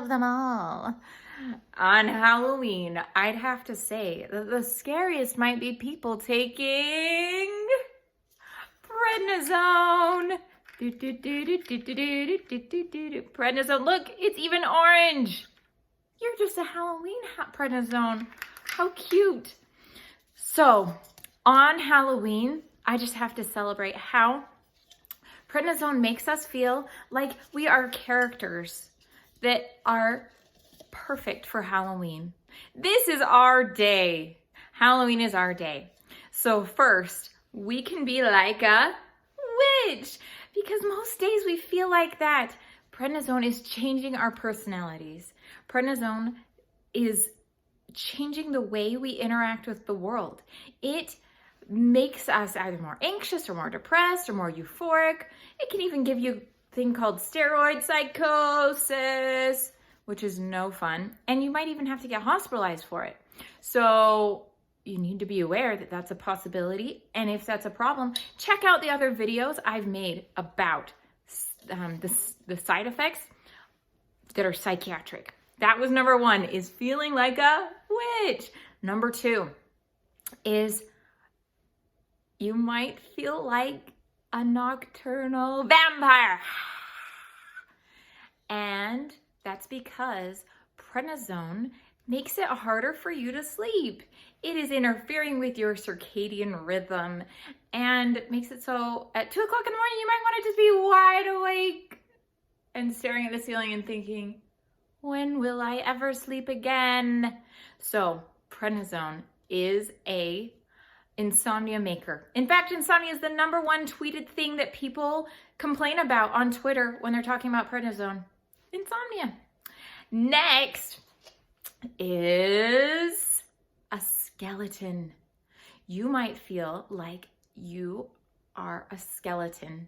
of them all. On Halloween, I'd have to say that the scariest might be people taking prednisone. Prednisone, look, it's even orange. You're just a Halloween prednisone. How cute. So, on Halloween, I just have to celebrate how prednisone makes us feel like we are characters that are perfect for Halloween. This is our day. Halloween is our day. So first, we can be like a witch because most days we feel like that. Prednisone is changing our personalities. Prednisone is changing the way we interact with the world. It makes us either more anxious or more depressed or more euphoric. It can even give you a thing called steroid psychosis, which is no fun. And you might even have to get hospitalized for it. So you need to be aware that that's a possibility. And if that's a problem, check out the other videos I've made about the side effects that are psychiatric. That was number one, is feeling like a witch. Number two is you might feel like a nocturnal vampire. And that's because prednisone makes it harder for you to sleep. It is interfering with your circadian rhythm and makes it so at 2 o'clock in the morning, you might want to just be wide awake and staring at the ceiling and thinking, when will I ever sleep again? So prednisone is a insomnia maker. In fact, insomnia is the #1 tweeted thing that people complain about on Twitter when they're talking about prednisone. Insomnia. Next is a skeleton. You might feel like you are a skeleton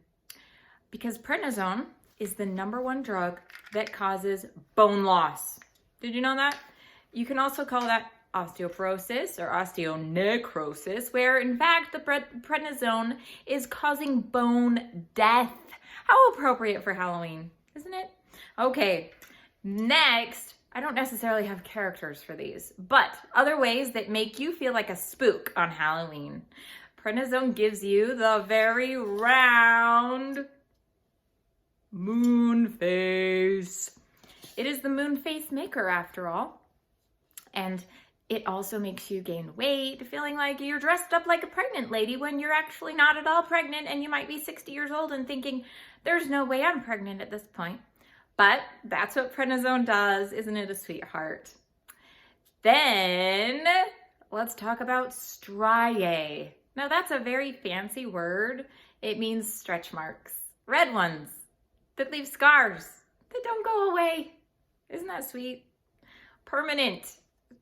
because prednisone is the #1 drug that causes bone loss. Did you know that? You can also call that osteoporosis or osteonecrosis, where in fact the prednisone is causing bone death. How appropriate for Halloween, isn't it? Okay, next, I don't necessarily have characters for these, but other ways that make you feel like a spook on Halloween. Prednisone gives you the very round moon face. It is the moon face maker after all. And it also makes you gain weight, feeling like you're dressed up like a pregnant lady when you're actually not at all pregnant, and you might be 60 years old and thinking, there's no way I'm pregnant at this point. But that's what prednisone does. Isn't it a sweetheart? Then let's talk about striae. Now that's a very fancy word. It means stretch marks, red ones that leave scars that don't go away. Isn't that sweet? Permanent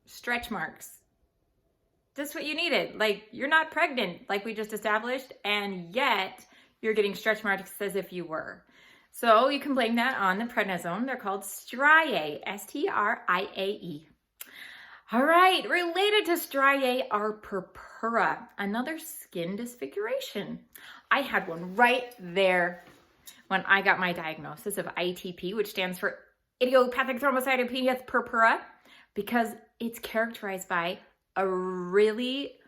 stretch marks. That's what you needed. Like, you're not pregnant, like we just established, and yet you're getting stretch marks as if you were. So you can blame that on the prednisone. They're called striae, S-T-R-I-A-E. All right, related to striae are purpura, another skin disfiguration. I had one right there when I got my diagnosis of ITP, which stands for idiopathic thrombocytopenia purpura, because it's characterized by a really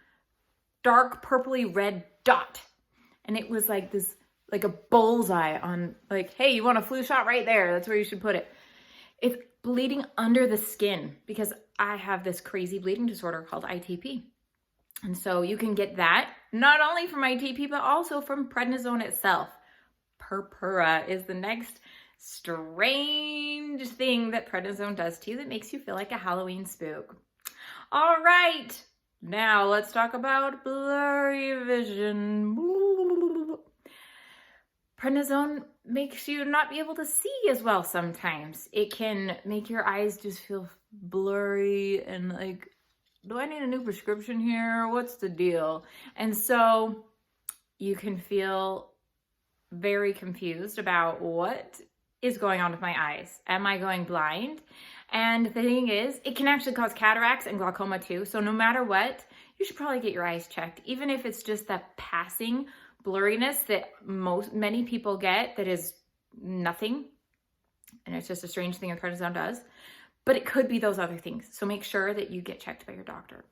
dark purpley red dot. And it was like this, like a bullseye on, like, hey, you want a flu shot right there? That's where you should put it. It's bleeding under the skin because I have this crazy bleeding disorder called ITP. And so you can get that not only from ITP, but also from prednisone itself. Purpura is the next strange thing that prednisone does to you that makes you feel like a Halloween spook. All right, now let's talk about blurry vision. Prednisone makes you not be able to see as well sometimes. It can make your eyes just feel blurry and like, do I need a new prescription here? What's the deal? And so you can feel very confused about what is going on with my eyes. Am I going blind? And the thing is, it can actually cause cataracts and glaucoma too. So no matter what, you should probably get your eyes checked, even if it's just that passing blurriness that many people get that is nothing. and it's just a strange thing that prednisone does, but it could be those other things. So make sure that you get checked by your doctor.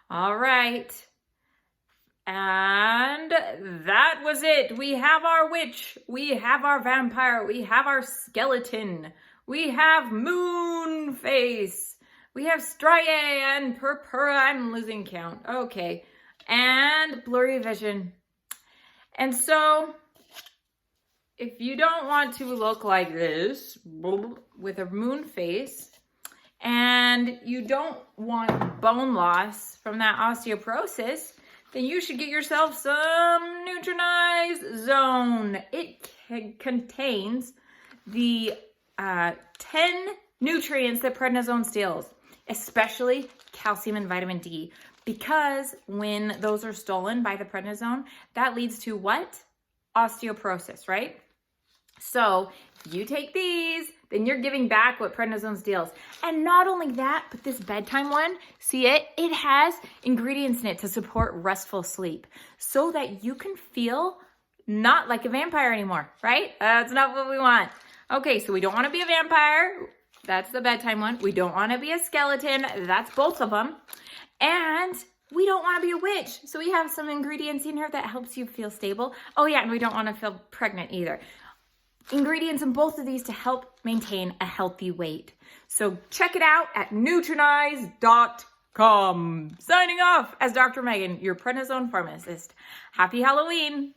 All right. And that was it. We have our witch, we have our vampire, we have our skeleton, we have moon face, we have striae and purpura. I'm losing count. Okay. And blurry vision. And so if you don't want to look like this with a moon face, and you don't want bone loss from that osteoporosis, then you should get yourself some Neutronized Zone. It contains the 10 nutrients that prednisone steals, especially calcium and vitamin D, because when those are stolen by the prednisone, that leads to what? Osteoporosis, right? So if you take these, then you're giving back what prednisone steals. And not only that, but this bedtime one, see it? It has ingredients in it to support restful sleep so that you can feel not like a vampire anymore, right? That's not what we want. Okay, so we don't want to be a vampire. That's the bedtime one. We don't want to be a skeleton. That's both of them. And we don't want to be a witch. So we have some ingredients in here that helps you feel stable. Oh yeah, and we don't want to feel pregnant either. Ingredients in both of these to help maintain a healthy weight. So check it out at Neutronize.com. Signing off as Dr. Megan, your prednisone pharmacist. Happy Halloween.